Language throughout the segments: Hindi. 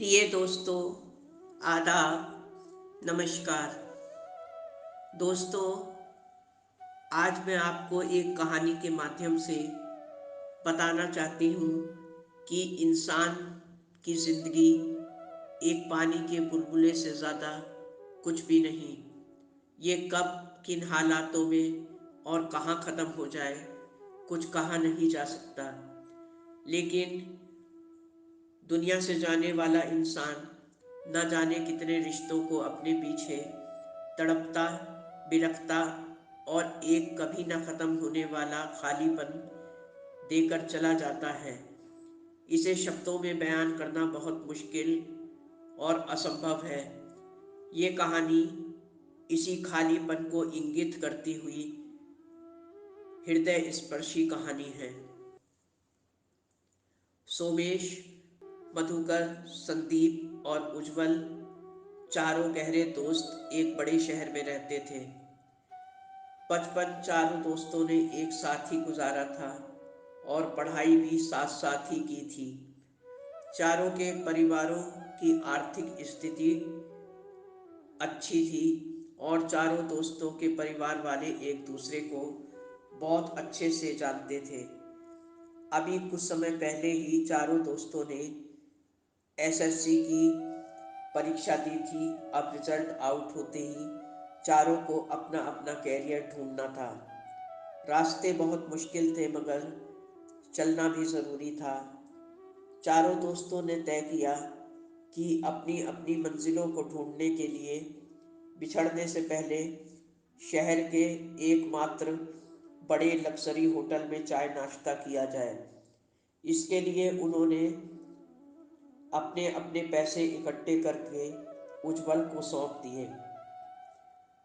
प्रिय दोस्तों, आदाब, नमस्कार। दोस्तों, आज मैं आपको एक कहानी के माध्यम से बताना चाहती हूँ कि इंसान की ज़िंदगी एक पानी के बुलबुले से ज़्यादा कुछ भी नहीं। ये कब किन हालातों में और कहाँ ख़त्म हो जाए, कुछ कहा नहीं जा सकता। लेकिन दुनिया से जाने वाला इंसान न जाने कितने रिश्तों को अपने पीछे तड़पता, बिलखता और एक कभी न ख़त्म होने वाला खालीपन देकर चला जाता है। इसे शब्दों में बयान करना बहुत मुश्किल और असंभव है। ये कहानी इसी खालीपन को इंगित करती हुई हृदय स्पर्शी कहानी है। सोमेश, मधुकर, संदीप और उज्जवल चारों गहरे दोस्त एक बड़े शहर में रहते थे। बचपन चारों दोस्तों ने एक साथ ही गुजारा था और पढ़ाई भी साथ साथ ही की थी। चारों के परिवारों की आर्थिक स्थिति अच्छी थी और चारों दोस्तों के परिवार वाले एक दूसरे को बहुत अच्छे से जानते थे। अभी कुछ समय पहले ही चारों दोस्तों ने एसएससी की परीक्षा दी थी। अब रिजल्ट आउट होते ही चारों को अपना अपना कैरियर ढूंढना था। रास्ते बहुत मुश्किल थे मगर चलना भी ज़रूरी था। चारों दोस्तों ने तय किया कि अपनी अपनी मंजिलों को ढूंढने के लिए बिछड़ने से पहले शहर के एकमात्र बड़े लग्जरी होटल में चाय नाश्ता किया जाए। इसके लिए उन्होंने अपने अपने पैसे इकट्ठे करके उज्जवल को सौंप दिए।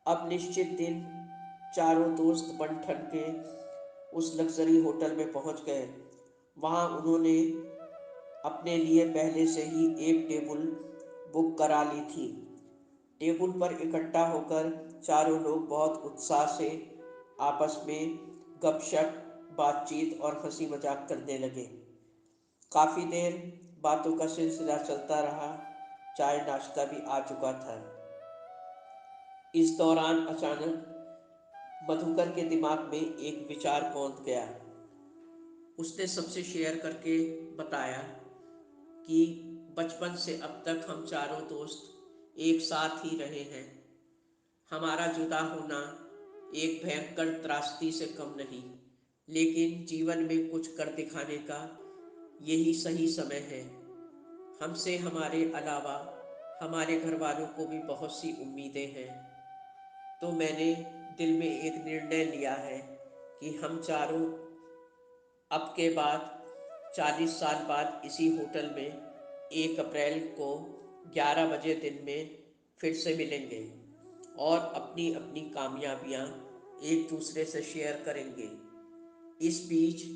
अब निश्चित दिन चारों दोस्त बन ठन के उस लग्जरी होटल में पहुंच गए। वहां उन्होंने अपने लिए पहले से ही एक टेबल बुक करा ली थी। टेबल पर इकट्ठा होकर चारों लोग बहुत उत्साह से आपस में गपशप, बातचीत और हंसी मजाक करने लगे। काफ़ी देर बातों का सिलसिला चलता रहा। चाय नाश्ता भी आ चुका था। इस दौरान अचानक मधुकर के दिमाग में एक विचार कौंध गया। उसने सबसे शेयर करके बताया कि बचपन से अब तक हम चारों दोस्त एक साथ ही रहे हैं। हमारा जुदा होना एक भयंकर त्रासदी से कम नहीं, लेकिन जीवन में कुछ कर दिखाने का यही सही समय है। हमसे हमारे अलावा हमारे घर वालों को भी बहुत सी उम्मीदें हैं। तो मैंने दिल में एक निर्णय लिया है कि हम चारों अब के बाद 40 साल बाद इसी होटल में 1 अप्रैल को 11 बजे दिन में फिर से मिलेंगे और अपनी अपनी कामयाबियां एक दूसरे से शेयर करेंगे। इस बीच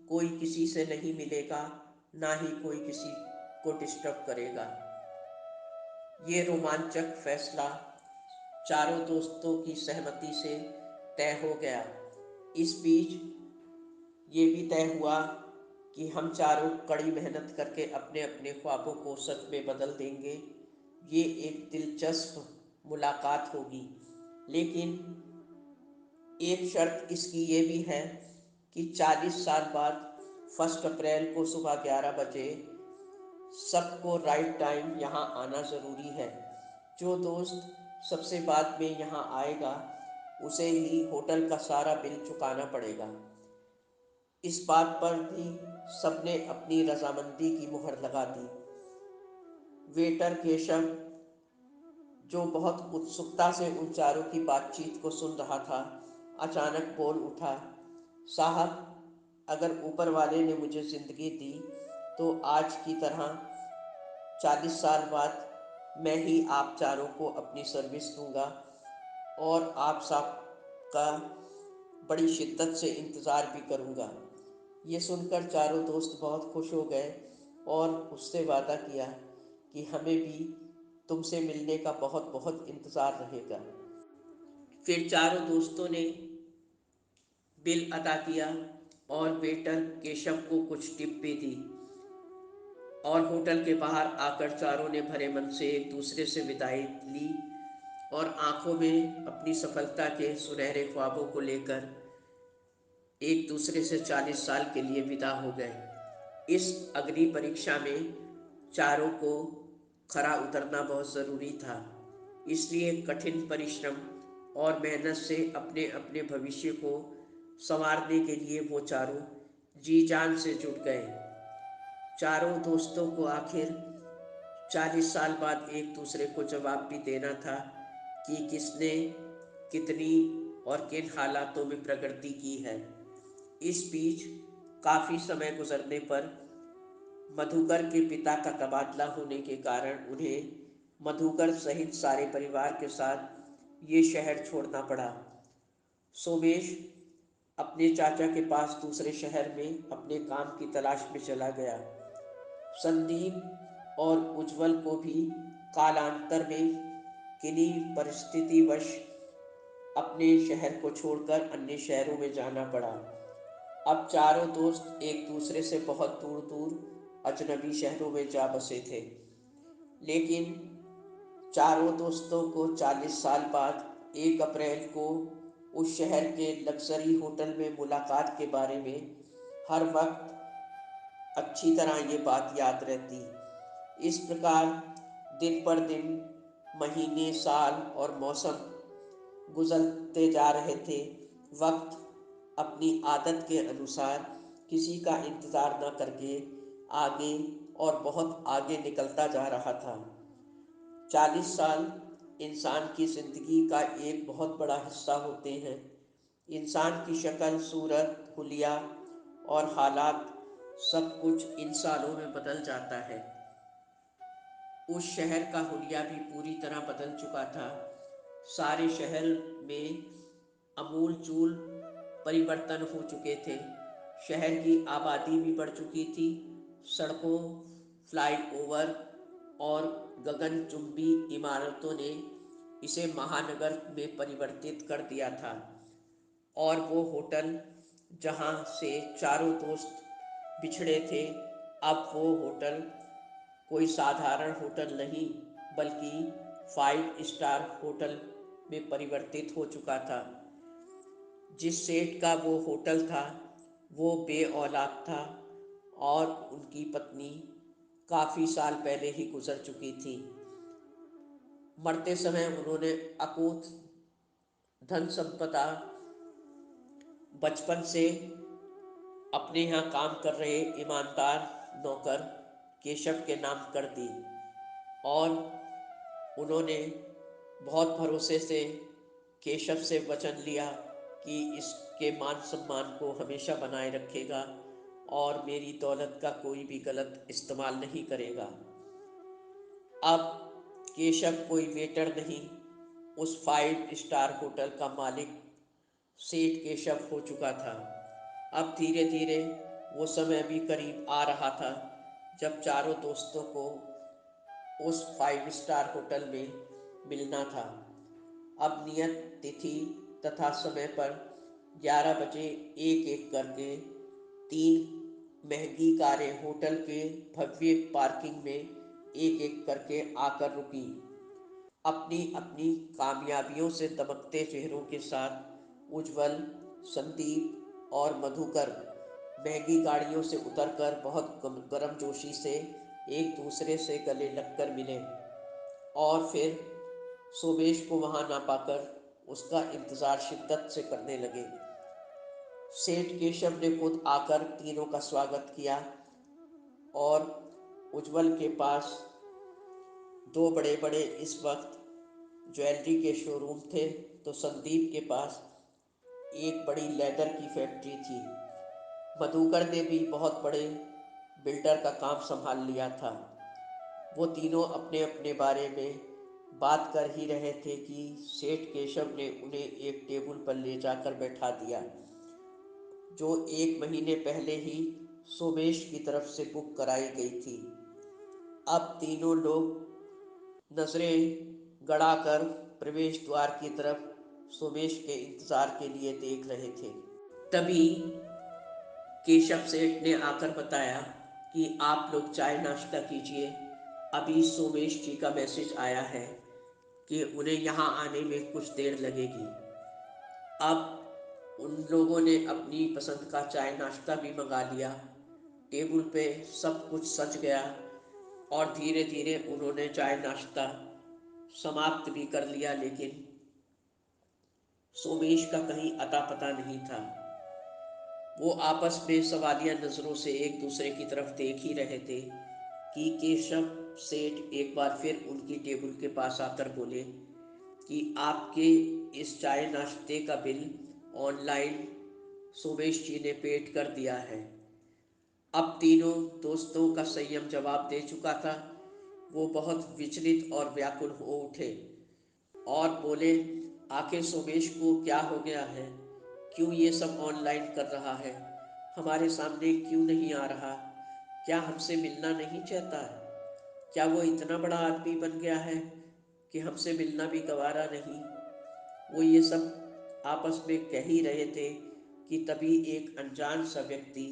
कोई किसी से नहीं मिलेगा, ना ही कोई किसी को डिस्टर्ब करेगा। ये रोमांचक फैसला चारों दोस्तों की सहमति से तय हो गया। इस बीच ये भी तय हुआ कि हम चारों कड़ी मेहनत करके अपने अपने ख्वाबों को सच में बदल देंगे। ये एक दिलचस्प मुलाकात होगी, लेकिन एक शर्त इसकी ये भी है कि 40 साल बाद 1 अप्रैल को सुबह 11 बजे सबको राइट टाइम यहाँ आना ज़रूरी है। जो दोस्त सबसे बाद में यहाँ आएगा उसे ही होटल का सारा बिल चुकाना पड़ेगा। इस बात पर भी सबने अपनी रजामंदी की मुहर लगा दी। वेटर केशव, जो बहुत उत्सुकता से उन चारों की बातचीत को सुन रहा था, अचानक बोल उठा, साहब, अगर ऊपर वाले ने मुझे ज़िंदगी दी तो आज की तरह 40 साल बाद मैं ही आप चारों को अपनी सर्विस दूंगा और आप सब का बड़ी शिद्दत से इंतज़ार भी करूंगा। ये सुनकर चारों दोस्त बहुत खुश हो गए और उससे वादा किया कि हमें भी तुमसे मिलने का बहुत बहुत इंतज़ार रहेगा। फिर चारों दोस्तों ने बिल अदा किया और वेटर केशव को कुछ टिप भी दी। और होटल के बाहर आकर चारों ने भरे मन से एक दूसरे से विदाई ली और आंखों में अपनी सफलता के सुनहरे ख्वाबों को लेकर एक दूसरे से 40 साल के लिए विदा हो गए। इस अग्नि परीक्षा में चारों को खरा उतरना बहुत ज़रूरी था, इसलिए कठिन परिश्रम और मेहनत से अपने अपने भविष्य को संवारने के लिए वो चारों जी जान से जुट गए। चारों दोस्तों को आखिर 40 साल बाद एक दूसरे को जवाब भी देना था कि किसने कितनी और किन हालातों में प्रगति की है। इस बीच काफ़ी समय गुजरने पर मधुकर के पिता का तबादला होने के कारण उन्हें मधुकर सहित सारे परिवार के साथ ये शहर छोड़ना पड़ा। सोमेश अपने चाचा के पास दूसरे शहर में अपने काम की तलाश में चला गया। संदीप और उज्जवल को भी कालांतर में किन्हीं परिस्थितिवश अपने शहर को छोड़कर अन्य शहरों में जाना पड़ा। अब चारों दोस्त एक दूसरे से बहुत दूर दूर अजनबी शहरों में जा बसे थे, लेकिन चारों दोस्तों को 40 साल बाद 1 अप्रैल को उस शहर के लग्जरी होटल में मुलाकात के बारे में हर वक्त अच्छी तरह ये बात याद रहती। इस प्रकार दिन पर दिन महीने, साल और मौसम गुजरते जा रहे थे। वक्त अपनी आदत के अनुसार किसी का इंतज़ार न करके आगे और बहुत आगे निकलता जा रहा था। 40 साल इंसान की ज़िंदगी का एक बहुत बड़ा हिस्सा होते हैं। इंसान की शक्ल, सूरत, हुलिया और हालात सब कुछ इन सालों में बदल जाता है। उस शहर का हुलिया भी पूरी तरह बदल चुका था। सारे शहर में अमूल चूल परिवर्तन हो चुके थे। शहर की आबादी भी बढ़ चुकी थी। सड़कों, फ्लाईओवर और गगनचुंबी इमारतों ने इसे महानगर में परिवर्तित कर दिया था। और वो होटल जहाँ से चारों दोस्त बिछड़े थे, अब वो होटल कोई साधारण होटल नहीं बल्कि 5 स्टार होटल में परिवर्तित हो चुका था। जिस सेठ का वो होटल था वो बे औलाद था और उनकी पत्नी काफ़ी साल पहले ही गुजर चुकी थी। मरते समय उन्होंने अकूत धन संपदा बचपन से अपने यहाँ काम कर रहे ईमानदार नौकर केशव के नाम कर दी और उन्होंने बहुत भरोसे से केशव से वचन लिया कि इसके मान सम्मान को हमेशा बनाए रखेगा और मेरी दौलत का कोई भी गलत इस्तेमाल नहीं करेगा। अब केशव कोई वेटर नहीं, उस 5 स्टार होटल का मालिक सेठ केशव हो चुका था। अब धीरे धीरे वो समय भी करीब आ रहा था जब चारों दोस्तों को उस 5 स्टार होटल में मिलना था। अब नियत तिथि तथा समय पर 11 बजे एक एक करके 3 महंगी कारें होटल के भव्य पार्किंग में एक एक करके आकर रुकी। अपनी अपनी कामयाबियों से दमकते चेहरों के साथ उज्जवल, संदीप और मधुकर महंगी गाड़ियों से उतरकर बहुत गर्मजोशी से एक दूसरे से गले लगकर मिले और फिर सोमेश को वहां ना पाकर उसका इंतज़ार शिद्दत से करने लगे। सेठ केशव ने खुद आकर तीनों का स्वागत किया और उज्जवल के पास 2 बड़े बड़े इस वक्त ज्वेलरी के शोरूम थे, तो संदीप के पास एक बड़ी लेदर की फैक्ट्री थी। मधुकर ने भी बहुत बड़े बिल्डर का काम संभाल लिया था। वो तीनों अपने अपने बारे में बात कर ही रहे थे कि सेठ केशव ने उन्हें एक टेबल पर ले जाकर बैठा दिया, जो 1 महीने पहले ही सोमेश की तरफ से बुक कराई गई थी। अब तीनों लोग नजरें गड़ाकर प्रवेश द्वार की तरफ सोमेश के इंतजार के लिए देख रहे थे। तभी केशव सेठ ने आकर बताया कि आप लोग चाय नाश्ता कीजिए, अभी सोमेश जी का मैसेज आया है कि उन्हें यहाँ आने में कुछ देर लगेगी। अब उन लोगों ने अपनी पसंद का चाय नाश्ता भी मंगा लिया। टेबल पे सब कुछ सज गया और धीरे धीरे उन्होंने चाय नाश्ता समाप्त भी कर लिया, लेकिन सोमेश का कहीं अता पता नहीं था। वो आपस में सवालिया नज़रों से एक दूसरे की तरफ देख ही रहे थे कि केशव सेठ एक बार फिर उनकी टेबल के पास आकर बोले कि आपके इस चाय नाश्ते का बिल ऑनलाइन सोमेश जी ने पेड कर दिया है। अब तीनों दोस्तों का संयम जवाब दे चुका था। वो बहुत विचलित और व्याकुल हो उठे और बोले, आखिर सोमेश को क्या हो गया है? क्यों ये सब ऑनलाइन कर रहा है? हमारे सामने क्यों नहीं आ रहा? क्या हमसे मिलना नहीं चाहता है? क्या वो इतना बड़ा आदमी बन गया है कि हमसे मिलना भी गवारा नहीं? वो ये सब आपस में कह ही रहे थे कि तभी एक अनजान सा व्यक्ति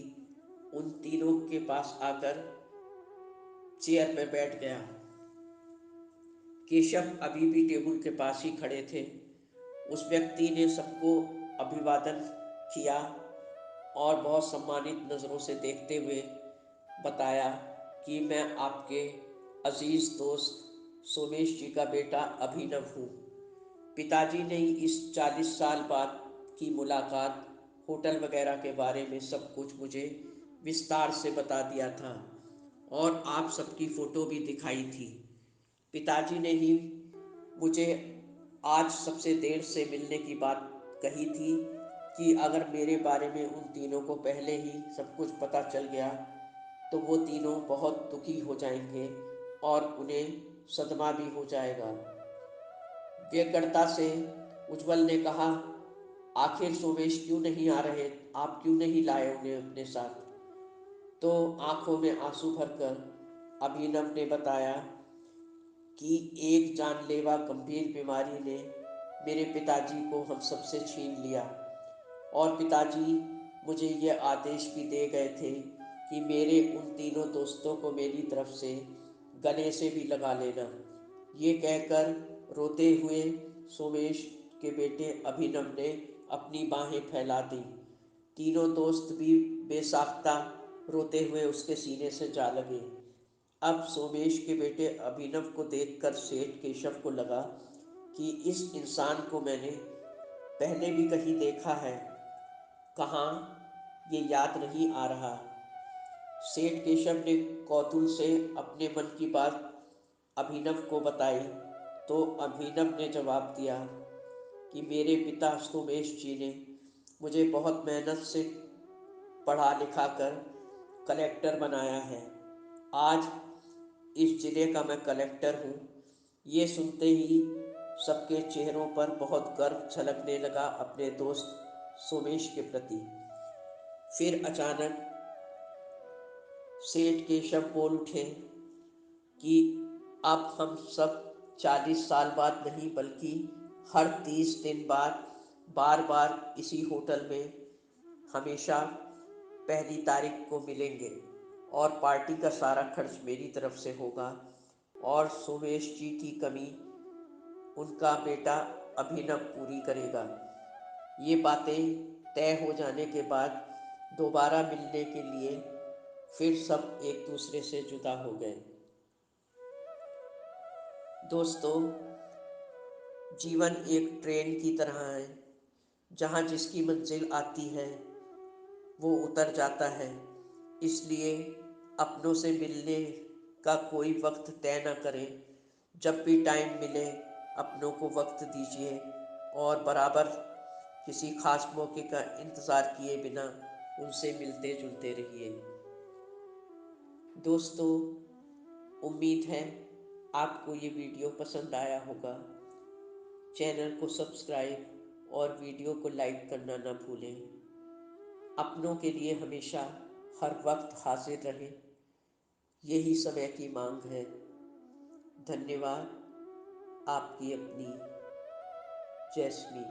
उन तीनों के पास आकर चेयर पर बैठ गया। केशव अभी भी टेबल के पास ही खड़े थे। उस व्यक्ति ने सबको अभिवादन किया और बहुत सम्मानित नज़रों से देखते हुए बताया कि मैं आपके अजीज़ दोस्त सोमेश जी का बेटा अभिनव हूँ। पिताजी ने इस 40 साल बाद की मुलाकात, होटल वगैरह के बारे में सब कुछ मुझे विस्तार से बता दिया था और आप सबकी फ़ोटो भी दिखाई थी। पिताजी ने ही मुझे आज सबसे देर से मिलने की बात कही थी कि अगर मेरे बारे में उन तीनों को पहले ही सब कुछ पता चल गया तो वो तीनों बहुत दुखी हो जाएंगे और उन्हें सदमा भी हो जाएगा। व्यग्रता से उज्जवल ने कहा, आखिर सोमेश क्यों नहीं आ रहे? आप क्यों नहीं लाए उन्हें अपने साथ? तो आंखों में आंसू भरकर अभिनव ने बताया कि एक जानलेवा गंभीर बीमारी ने मेरे पिताजी को हम सबसे छीन लिया और पिताजी मुझे ये आदेश भी दे गए थे कि मेरे उन तीनों दोस्तों को मेरी तरफ से गले से भी लगा लेना। ये कहकर रोते हुए सोमेश के बेटे अभिनव ने अपनी बाहें फैला दी। तीनों दोस्त भी बेसाख्ता रोते हुए उसके सीने से जा लगे। अब सोमेश के बेटे अभिनव को देखकर सेठ केशव को लगा कि इस इंसान को मैंने पहले भी कहीं देखा है, कहाँ ये याद नहीं आ रहा। सेठ केशव ने कौतूहल से अपने मन की बात अभिनव को बताई तो अभिनव ने जवाब दिया कि मेरे पिता सोमेश जी ने मुझे बहुत मेहनत से पढ़ा लिखा कर कलेक्टर बनाया है। आज इस जिले का मैं कलेक्टर हूँ। ये सुनते ही सबके चेहरों पर बहुत गर्व झलकने लगा अपने दोस्त सोमेश के प्रति। फिर अचानक सेठ केशव बोल उठे कि अब हम सब 40 साल बाद नहीं बल्कि हर 30 दिन बाद बार बार इसी होटल में हमेशा पहली तारीख को मिलेंगे और पार्टी का सारा खर्च मेरी तरफ से होगा और सोमेश जी की कमी उनका बेटा अभिनव पूरी करेगा। ये बातें तय हो जाने के बाद दोबारा मिलने के लिए फिर सब एक दूसरे से जुदा हो गए। दोस्तों, जीवन एक ट्रेन की तरह है, जहाँ जिसकी मंजिल आती है वो उतर जाता है। इसलिए अपनों से मिलने का कोई वक्त तय न करें। जब भी टाइम मिले अपनों को वक्त दीजिए और बराबर किसी खास मौके का इंतज़ार किए बिना उनसे मिलते जुलते रहिए। दोस्तों, उम्मीद है आपको ये वीडियो पसंद आया होगा। चैनल को सब्सक्राइब और वीडियो को लाइक करना न भूलें। अपनों के लिए हमेशा हर वक्त हाजिर रहें, यही समय की मांग है। धन्यवाद। आपकी अपनी जैस्मी।